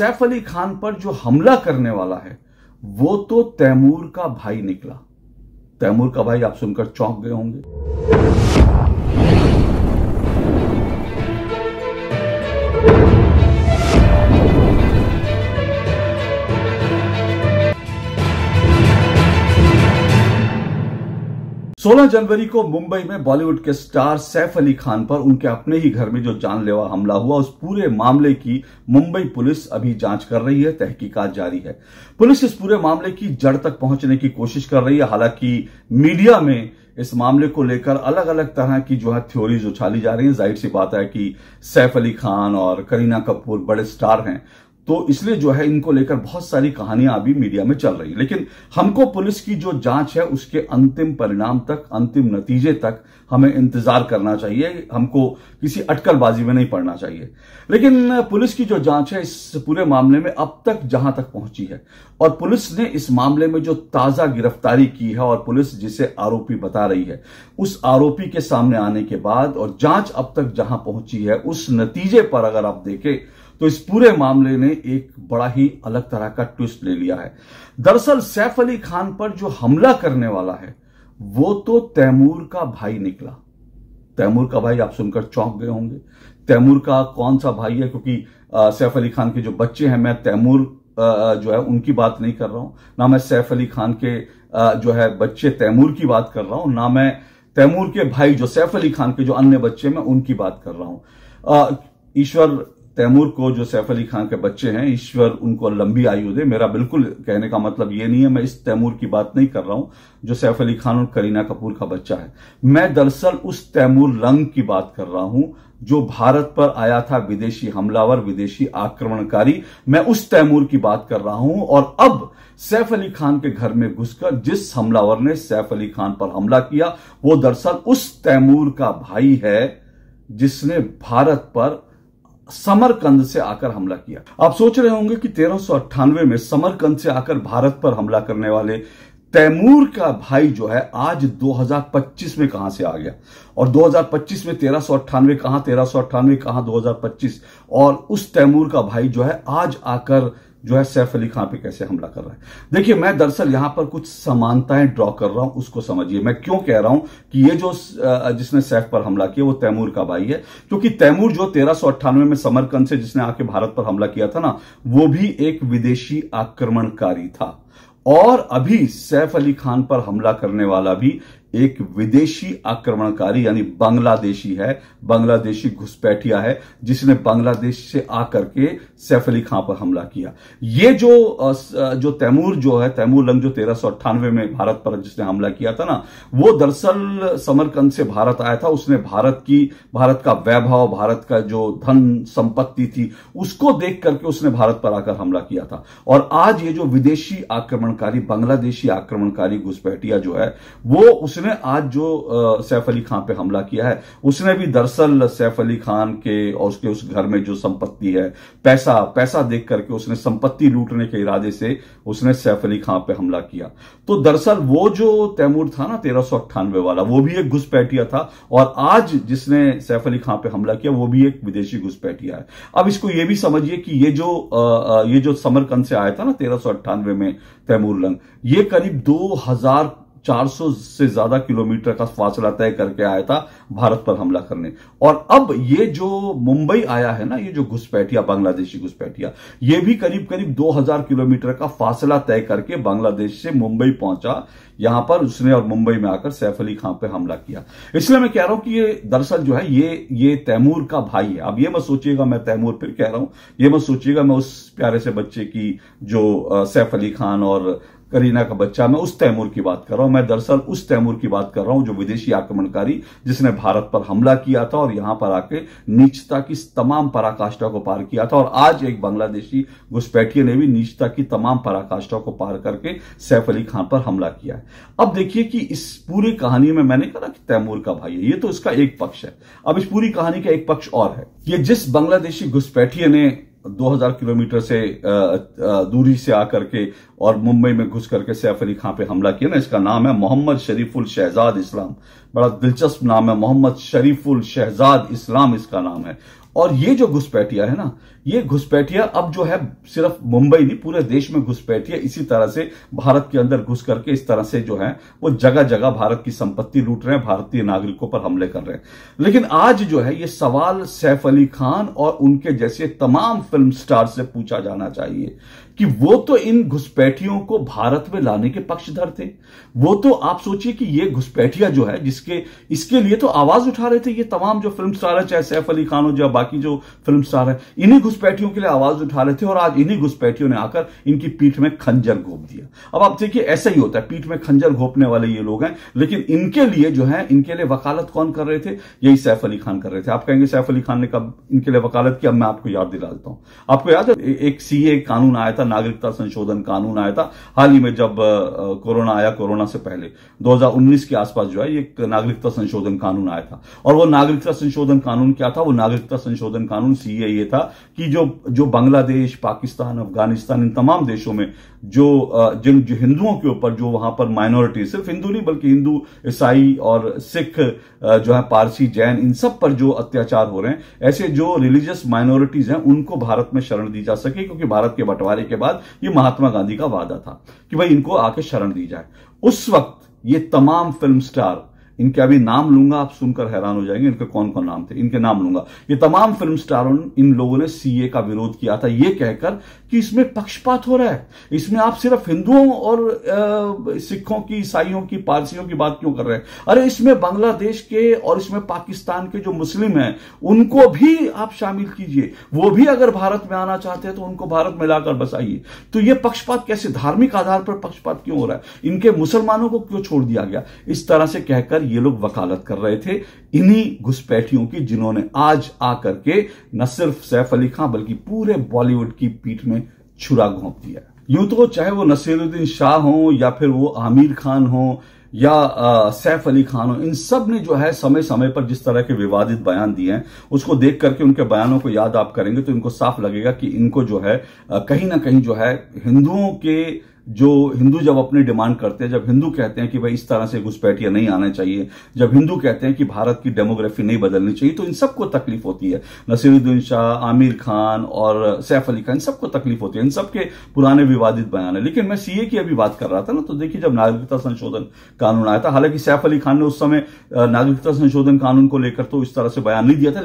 सैफ अली खान पर जो हमला करने वाला है वो तो तैमूर का भाई निकला। तैमूर का भाई आप सुनकर चौंक गए होंगे। 16 जनवरी को मुंबई में बॉलीवुड के स्टार सैफ अली खान पर उनके अपने ही घर में जो जानलेवा हमला हुआ, उस पूरे मामले की मुंबई पुलिस अभी जांच कर रही है, तहकीकात जारी है। पुलिस इस पूरे मामले की जड़ तक पहुंचने की कोशिश कर रही है। हालांकि मीडिया में इस मामले को लेकर अलग अलग तरह की जो है थ्योरीज उछाली जा रही है। जाहिर सी बात है कि सैफ अली खान और करीना कपूर बड़े स्टार हैं, तो इसलिए जो है इनको लेकर बहुत सारी कहानियां अभी मीडिया में चल रही है। लेकिन हमको पुलिस की जो जांच है उसके अंतिम परिणाम तक, अंतिम नतीजे तक हमें इंतजार करना चाहिए। हमको किसी अटकलबाजी में नहीं पड़ना चाहिए। लेकिन पुलिस की जो जांच है इस पूरे मामले में अब तक जहां तक पहुंची है, और पुलिस ने इस मामले में जो ताजा गिरफ्तारी की है और पुलिस जिसे आरोपी बता रही है, उस आरोपी के सामने आने के बाद और जांच अब तक जहां पहुंची है उस नतीजे पर अगर आप देखें तो इस पूरे मामले ने एक बड़ा ही अलग तरह का ट्विस्ट ले लिया है। दरअसल सैफ अली खान पर जो हमला करने वाला है वो तो तैमूर का भाई निकला। तैमूर का भाई आप सुनकर चौंक गए होंगे। तैमूर का कौन सा भाई है? क्योंकि सैफ अली खान के जो बच्चे हैं, मैं तैमूर जो है उनकी बात नहीं कर रहा हूं, ना मैं सैफ अली खान के जो है बच्चे तैमूर की बात कर रहा हूं, ना मैं तैमूर के भाई जो सैफ अली खान के जो अन्य बच्चे मैं उनकी बात कर रहा हूं। ईश्वर तैमूर को, जो सैफ अली खान के बच्चे हैं, ईश्वर उनको लंबी आयु दे। मेरा बिल्कुल कहने का मतलब ये नहीं है, मैं इस तैमूर की बात नहीं कर रहा हूं जो सैफ अली खान और करीना कपूर का बच्चा है। मैं दरअसल उस तैमूर लंग की बात कर रहा हूं जो भारत पर आया था, विदेशी हमलावर, विदेशी आक्रमणकारी। मैं उस तैमूर की बात कर रहा हूं। और अब सैफ अली खान के घर में घुसकर जिस हमलावर ने सैफ अली खान पर हमला किया वो दरअसल उस तैमूर का भाई है जिसने भारत पर समरकंद से आकर हमला किया। आप सोच रहे होंगे कि 1398 में समरकंद से आकर भारत पर हमला करने वाले तैमूर का भाई जो है आज 2025 में कहां से आ गया, और 2025 में 1398 कहां, 1398 कहां, 2025, और उस तैमूर का भाई जो है आज आकर जो है सैफ अली खान पे कैसे हमला कर रहा है। देखिए, मैं दरअसल यहां पर कुछ समानताएं ड्रॉ कर रहा हूं, उसको समझिए। मैं क्यों कह रहा हूं कि ये जो जिसने सैफ पर हमला किया वो तैमूर का भाई है, क्योंकि तैमूर जो 1398 में समरकंद से जिसने आके भारत पर हमला किया था ना, वो भी एक विदेशी आक्रमणकारी था। और अभी सैफ अली खान पर हमला करने वाला भी एक विदेशी आक्रमणकारी यानी बांग्लादेशी है, बांग्लादेशी घुसपैठिया है, जिसने बांग्लादेश से आकर के सैफ अली खान पर हमला किया। ये जो तैमूर जो है, तैमूर लंग जो 1398 में भारत पर जिसने हमला किया था ना, वो दरअसल समरकंद से भारत आया था। उसने भारत का वैभव, भारत का जो धन संपत्ति थी उसको देख करके उसने भारत पर आकर हमला किया था। और आज ये जो विदेशी आक्रमणकारी, बांग्लादेशी आक्रमणकारी घुसपैठिया जो है, वो उसने आज जो सैफ अली खान पे हमला किया है, उसने भी दरअसल सैफ अली खान के और उसके उस घर में जो संपत्ति है, पैसा देख करके उसने संपत्ति लूटने के इरादे से उसने सैफ अली खान पे हमला किया। तो दरअसल वो जो तैमूर था ना 1398 वाला, वो भी एक घुसपैठिया था, और आज जिसने सैफ अली खान पे हमला किया वो भी एक विदेशी घुसपैठिया है। अब इसको ये भी समझिए कि ये जो समरकंद से आया था ना 1398 में तैमूर लंग, ये करीब 2400 से ज्यादा किलोमीटर का फासला तय करके आया था भारत पर हमला करने। और अब ये जो मुंबई आया है ना, ये जो घुसपैठिया, बांग्लादेशी घुसपैठिया, ये भी करीब 2000 किलोमीटर का फासला तय करके बांग्लादेश से मुंबई पहुंचा। यहां पर उसने और मुंबई में आकर सैफ अली खान पे हमला किया। इसलिए मैं कह रहा हूं कि ये दरअसल जो है ये तैमूर का भाई है। अब ये मत सोचिएगा, मैं तैमूर फिर कह रहा हूं, ये मत सोचिएगा मैं उस प्यारे से बच्चे की जो सैफ अली खान और करीना का बच्चा, मैं उस तैमूर की बात कर रहा हूं। मैं दरअसल उस तैमूर की बात कर रहा हूं जो विदेशी आक्रमणकारी, जिसने भारत पर हमला किया था और यहां पर आके नीचता की तमाम पराकाष्ठा को पार किया था। और आज एक बांग्लादेशी घुसपैठिए ने भी नीचता की तमाम पराकाष्ठा को पार करके सैफ अली खान पर हमला किया है। अब देखिए कि इस पूरी कहानी में मैंने कहा कि तैमूर का भाई है, ये तो इसका एक पक्ष है। अब इस पूरी कहानी का एक पक्ष और है। ये जिस बांग्लादेशी घुसपैठिए ने 2000 किलोमीटर से दूरी से आकर के और मुंबई में घुस करके सैफ अली खान पे हमला किया ना, इसका नाम है मोहम्मद शरीफुल शहजाद इस्लाम। बड़ा दिलचस्प नाम है, मोहम्मद शरीफुल शहजाद इस्लाम इसका नाम है। और ये जो घुसपैठिया है ना, ये घुसपैठिया अब जो है सिर्फ मुंबई नहीं, पूरे देश में घुसपैठिया इसी तरह से भारत के अंदर घुस करके इस तरह से जो है वो जगह जगह भारत की संपत्ति लूट रहे हैं, भारतीय नागरिकों पर हमले कर रहे हैं। लेकिन आज जो है ये सवाल सैफ अली खान और उनके जैसे तमाम फिल्म स्टार से पूछा जाना चाहिए कि वो तो इन घुसपैठियों को भारत में लाने के पक्षधर थे। वो तो आप सोचिए कि ये घुसपैठिया जो है इसके लिए तो आवाज उठा रहे थे ये तमाम जो फिल्म स्टार है, चाहे सैफ अली खान हो या बाकी जो फिल्म स्टार है, इन्हीं घुसपैठियों के लिए आवाज उठा रहे थे। और आज इन्हीं घुसपैठियों ने आकर इनकी पीठ में खंजर घोंप दिया। अब आप देखिए ऐसा ही होता है, पीठ में खंजर घोंपने वाले ये लोग हैं, लेकिन इनके लिए जो है इनके लिए वकालत कौन कर रहे थे? यही सैफ अली खान कर रहे थे। आप कहेंगे सैफ अली खान ने कब इनके लिए वकालत की? अब मैं आपको याद दिला देता हूं। आपको याद है एक सीए कानून आया था, नागरिकता संशोधन कानून आया था हाल ही में, जब कोरोना आया, कोरोना से पहले 2019 के आसपास जो है एक नागरिकता संशोधन कानून आया था। और वो नागरिकता संशोधन कानून क्या था? वो नागरिकता संशोधन कानून सीए ये था कि जो बांग्लादेश, पाकिस्तान, अफगानिस्तान, इन तमाम देशों में जो हिंदुओं के ऊपर जो वहां पर माइनॉरिटी, सिर्फ हिंदू नहीं बल्कि हिंदू, ईसाई और सिख जो है, पारसी, जैन, इन सब पर जो अत्याचार हो रहे हैं, ऐसे जो रिलीजियस माइनॉरिटीज हैं उनको भारत में शरण दी जा सके, क्योंकि भारत के बंटवारे के बाद ये महात्मा गांधी का वादा था कि भाई इनको आके शरण दी जाए। उस वक्त ये तमाम फिल्म स्टार, इनके अभी नाम लूंगा, आप सुनकर हैरान हो जाएंगे इनके कौन कौन नाम थे, इनके नाम लूंगा। ये तमाम फिल्म स्टारों, इन लोगों ने सीए का विरोध किया था ये कहकर कि इसमें पक्षपात हो रहा है, इसमें आप सिर्फ हिंदुओं और सिखों की, ईसाइयों की, पारसियों की बात क्यों कर रहे हैं? अरे इसमें बांग्लादेश के और इसमें पाकिस्तान के जो मुस्लिम हैं उनको भी आप शामिल कीजिए, वो भी अगर भारत में आना चाहते हैं तो उनको भारत में लाकर बसाइए। तो ये पक्षपात कैसे, धार्मिक आधार पर पक्षपात क्यों हो रहा है? इनके मुसलमानों को क्यों छोड़ दिया गया? इस तरह से कहकर ये लोग वकालत कर रहे थे इन्हीं घुसपैठियों की, जिन्होंने आज आकर के न सिर्फ सैफ अली खान बल्कि पूरे बॉलीवुड की पीठ में छुरा घोंप दिया। यूं तो चाहे वो नसीरुद्दीन शाह हो या फिर वो आमिर खान हो या सैफ अली खान हो, इन सब ने जो है समय समय पर जिस तरह के विवादित बयान दिए हैं, उसको देख करके, उनके बयानों को याद आप करेंगे तो इनको साफ लगेगा कि इनको जो है कहीं ना कहीं जो है हिंदुओं के, जो हिंदू जब अपनी डिमांड करते हैं, जब हिंदू कहते हैं कि भाई इस तरह से घुसपैठिया नहीं आना चाहिए, जब हिंदू कहते हैं कि भारत की डेमोग्राफी नहीं बदलनी चाहिए, तो इन सबको तकलीफ होती है। नसीरुद्दीन शाह, आमिर खान और सैफ अली खान, इन सबको तकलीफ होती है, इन सबके पुराने विवादित बयान है। लेकिन मैं सीए की अभी बात कर रहा था ना, तो देखिए जब नागरिकता संशोधन कानून आया था, हालांकि सैफ अली खान ने उस समय नागरिकता संशोधन कानून को लेकर तो इस तरह से बयान नहीं दिया था,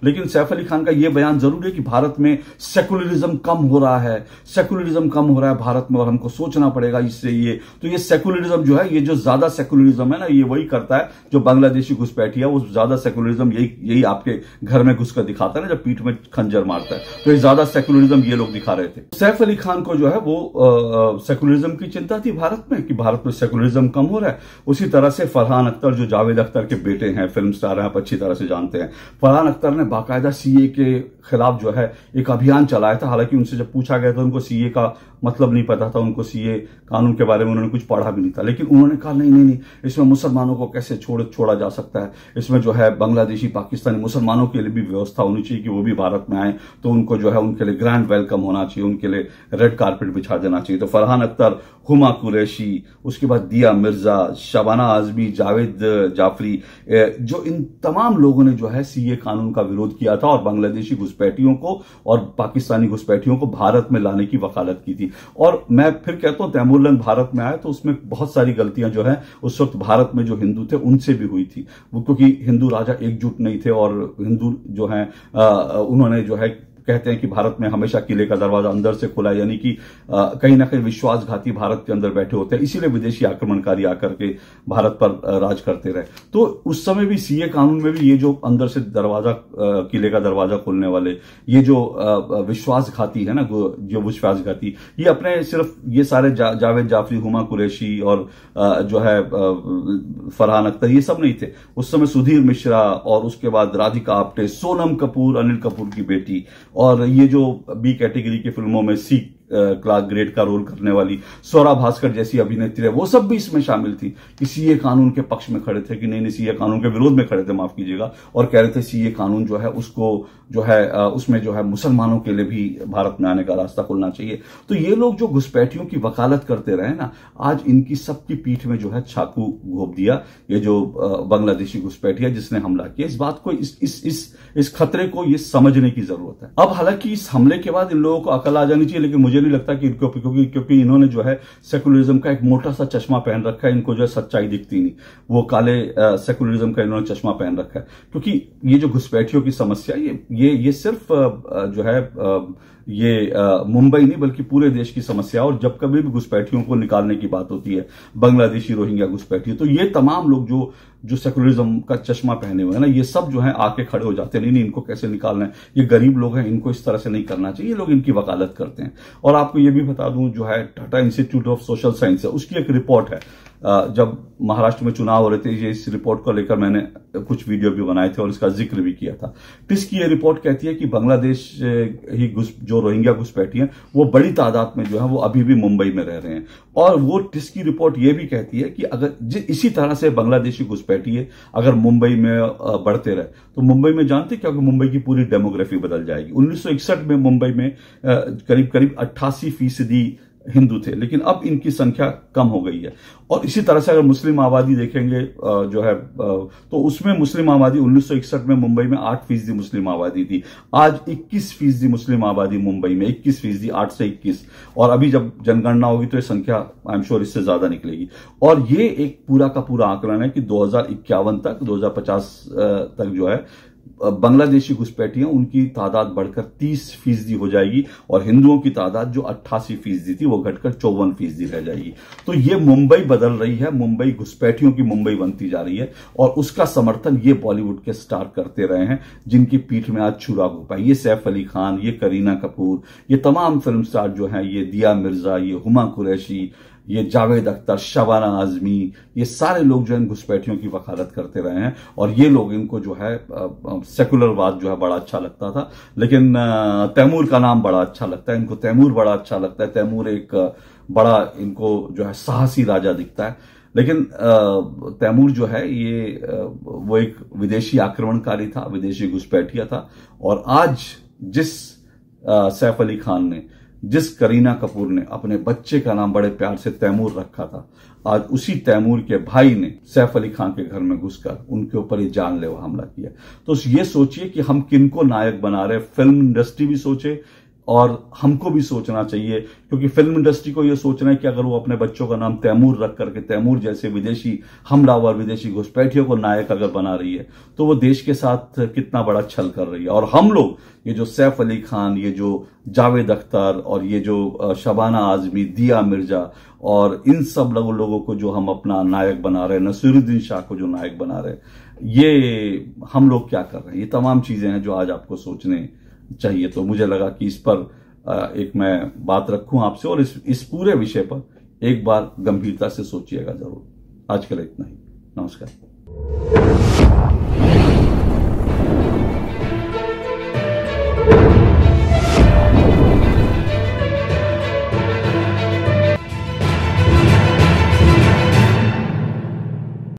लेकिन सैफ अली खान का यह बयान जरूर है कि भारत में सेकुलरिज्म कम हो रहा है, सेकुलरिज्म कम हो रहा है भारत में और हमको सोचना पड़ेगा इससे। ये तो ये सेकुलरिज्म जो है, ये जो ज्यादा सेकुलरिज्म है ना, ये वही करता है जो बांग्लादेशी घुसपैठिया, वो ज्यादा सेकुलरिज्म यही आपके घर में घुसकर दिखाता है ना, जब पीठ में खंजर मारता है, तो ये ज्यादा सेकुलरिज्म ये लोग दिखा रहे थे। सैफ अली खान को जो है वो सेकुलरिज्म की चिंता थी भारत में, कि भारत में सेकुलरिज्म कम हो रहा है। उसी तरह से फरहान अख्तर, जो जावेद अख्तर के बेटे हैं, फिल्म स्टार हैं, आप अच्छी तरह से जानते हैं, फरहान अख्तर ने बाकायदा सीए के खिलाफ जो है एक अभियान चलाया था। हालांकि उनसे जब पूछा गया था, उनको सीए का मतलब नहीं पता था, उनको सीए कानून के बारे में उन्होंने कुछ पढ़ा भी नहीं था, लेकिन उन्होंने कहा नहीं, इसमें मुसलमानों को कैसे छोड़ा जा सकता है, इसमें जो है बांग्लादेशी, पाकिस्तानी मुसलमानों के लिए भी व्यवस्था होनी चाहिए कि वो भी भारत में आए, तो उनको जो है उनके लिए ग्रैंड वेलकम होना चाहिए, उनके लिए रेड कारपेट बिछा देना चाहिए। तो फरहान अख्तर, हुमा कुरैशी, उसके बाद दिया मिर्जा, शबाना आजमी, जावेद जाफरी, जो इन तमाम लोगों ने जो है सीए कानून का विरोध किया था और बांग्लादेशी घुसपैठियों को और पाकिस्तानी घुसपैठियों को भारत में लाने की वकालत की थी। और मैं फिर कहता हूं, तैमूरलंग भारत में आए तो उसमें बहुत सारी गलतियां जो है उस वक्त भारत में जो हिंदू थे उनसे भी हुई थी, वो क्योंकि हिंदू राजा एकजुट नहीं थे और हिंदू जो है उन्होंने जो है कहते हैं कि भारत में हमेशा किले का दरवाजा अंदर से खुला, यानी कि कहीं ना कहीं विश्वासघाती भारत के अंदर बैठे होते हैं, इसीलिए विदेशी आक्रमणकारी आकर के भारत पर राज करते रहे। तो उस समय भी सीए कानून में भी ये जो अंदर से दरवाजा, किले का दरवाजा खोलने वाले, ये जो विश्वासघाती है ना, जो विश्वासघाती, ये अपने सिर्फ ये सारे जावेद जाफरी, हुमा कुरैशी और जो है फरहान अख्तर, ये सब नहीं थे। उस समय सुधीर मिश्रा और उसके बाद राधिका आप्टे, सोनम कपूर, अनिल कपूर की बेटी, और ये जो बी कैटेगरी की फिल्मों में क्लास ग्रेड का रोल करने वाली स्वरा भास्कर जैसी अभिनेत्री है, वो सब भी इसमें शामिल थी कि सीए कानून के पक्ष में खड़े थे कि नहीं सीए कानून के विरोध में खड़े थे, माफ कीजिएगा, और कह रहे थे सीए कानून जो है उसको जो है उसमें जो है मुसलमानों के लिए भी भारत में आने का रास्ता खुलना चाहिए। तो ये लोग जो घुसपैठियों की वकालत करते रहे ना, आज इनकी सबकी पीठ में जो है चाकू घोंप दिया ये जो बांग्लादेशी घुसपैठी है जिसने हमला किया। इस बात को इस खतरे को ये समझने की जरूरत है। अब हालांकि इस हमले के बाद इन लोगों को अकल आ जानी चाहिए, लेकिन मुझे नहीं लगता कि इनको, क्योंकि इन्होंने जो है सेकुलरिज्म का एक मोटा सा चश्मा पहन रखा है, इनको जो है सच्चाई दिखती नहीं, वो काले सेकुलरिज्म का इन्होंने चश्मा पहन रखा है। क्योंकि ये जो घुसपैठियों की समस्या ये सिर्फ जो है ये मुंबई नहीं बल्कि पूरे देश की समस्या, और जब कभी भी घुसपैठियों को निकालने की बात होती है, बांग्लादेशी रोहिंग्या घुसपैठी, तो ये तमाम लोग जो सेकुलरिज्म का चश्मा पहने हुए हैं ना, ये सब जो है आके खड़े हो जाते हैं, नहीं इनको कैसे निकालना है, ये गरीब लोग हैं, इनको इस तरह से नहीं करना चाहिए, ये लोग इनकी वकालत करते हैं। और आपको ये भी बता दूं, जो है Tata institute of social science है, उसकी एक रिपोर्ट है, जब महाराष्ट्र में चुनाव हो रहे थे, ये इस रिपोर्ट को लेकर मैंने कुछ वीडियो भी बनाए थे और इसका जिक्र भी किया था। टिस की ये रिपोर्ट कहती है कि बांग्लादेश ही जो रोहिंग्या घुसपैठी हैं वो बड़ी तादाद में जो है वो अभी भी मुंबई में रह रहे हैं। और वो टिस की रिपोर्ट ये भी कहती है कि अगर इसी तरह से बांग्लादेशी घुसपैठी है अगर मुंबई में बढ़ते रहे तो मुंबई में जानते क्या कि मुंबई की पूरी डेमोग्राफी बदल जाएगी। 1961 में मुंबई में करीब करीब 88% हिंदू थे, लेकिन अब इनकी संख्या कम हो गई है। और इसी तरह से अगर मुस्लिम आबादी देखेंगे जो है तो उसमें मुस्लिम आबादी 1961 में मुंबई में 8% मुस्लिम आबादी थी, आज 21% मुस्लिम आबादी मुंबई में, 21%, 8 से 21। और अभी जब जनगणना होगी तो ये संख्या आई एम श्योर इससे ज्यादा निकलेगी। और ये एक पूरा का पूरा आकलन है कि 2051 तक 2050 तक जो है बांग्लादेशी घुसपैठियां उनकी तादाद बढ़कर 30% हो जाएगी और हिंदुओं की तादाद जो 88% थी वो घटकर 54% रह जाएगी। तो ये मुंबई बदल रही है, मुंबई घुसपैठियों की मुंबई बनती जा रही है, और उसका समर्थन ये बॉलीवुड के स्टार करते रहे हैं जिनकी पीठ में आज छुरा घोंपा है। ये सैफ अली खान, ये करीना कपूर, ये तमाम फिल्म स्टार जो हैं, ये दिया मिर्जा, ये हुमा कुरैशी, ये जावेद अख्तर, शबाना आजमी, ये सारे लोग जो है घुसपैठियों की वकालत करते रहे हैं। और ये लोग, इनको जो है सेकुलरवाद जो है बड़ा अच्छा लगता था, लेकिन तैमूर का नाम बड़ा अच्छा लगता है इनको, तैमूर बड़ा अच्छा लगता है, तैमूर एक बड़ा इनको जो है साहसी राजा दिखता है। लेकिन तैमूर जो है ये वो एक विदेशी आक्रमणकारी था, विदेशी घुसपैठिया था। और आज जिस सैफ अली खान ने, जिस करीना कपूर ने अपने बच्चे का नाम बड़े प्यार से तैमूर रखा था, आज उसी तैमूर के भाई ने सैफ अली खान के घर में घुसकर उनके ऊपर ये जानलेवा हमला किया। तो ये सोचिए कि हम किनको नायक बना रहे। फिल्म इंडस्ट्री भी सोचे और हमको भी सोचना चाहिए, क्योंकि फिल्म इंडस्ट्री को यह सोचना है कि अगर वो अपने बच्चों का नाम तैमूर रख करके तैमूर जैसे विदेशी हमलावर, विदेशी घुसपैठियों को नायक अगर बना रही है तो वो देश के साथ कितना बड़ा छल कर रही है। और हम लोग ये जो सैफ अली खान, ये जो जावेद अख्तर और ये जो शबाना आजमी, दिया मिर्जा और इन सब लोगों को जो हम अपना नायक बना रहे हैं, नसीरुद्दीन शाह को जो नायक बना रहे हैं, ये हम लोग क्या कर रहे हैं, ये तमाम चीजें हैं जो आज आपको सोचने चाहिए। तो मुझे लगा कि इस पर एक मैं बात रखूं आपसे, और इस पूरे विषय पर एक बार गंभीरता से सोचिएगा जरूर। आज के लिए इतना ही, नमस्कार।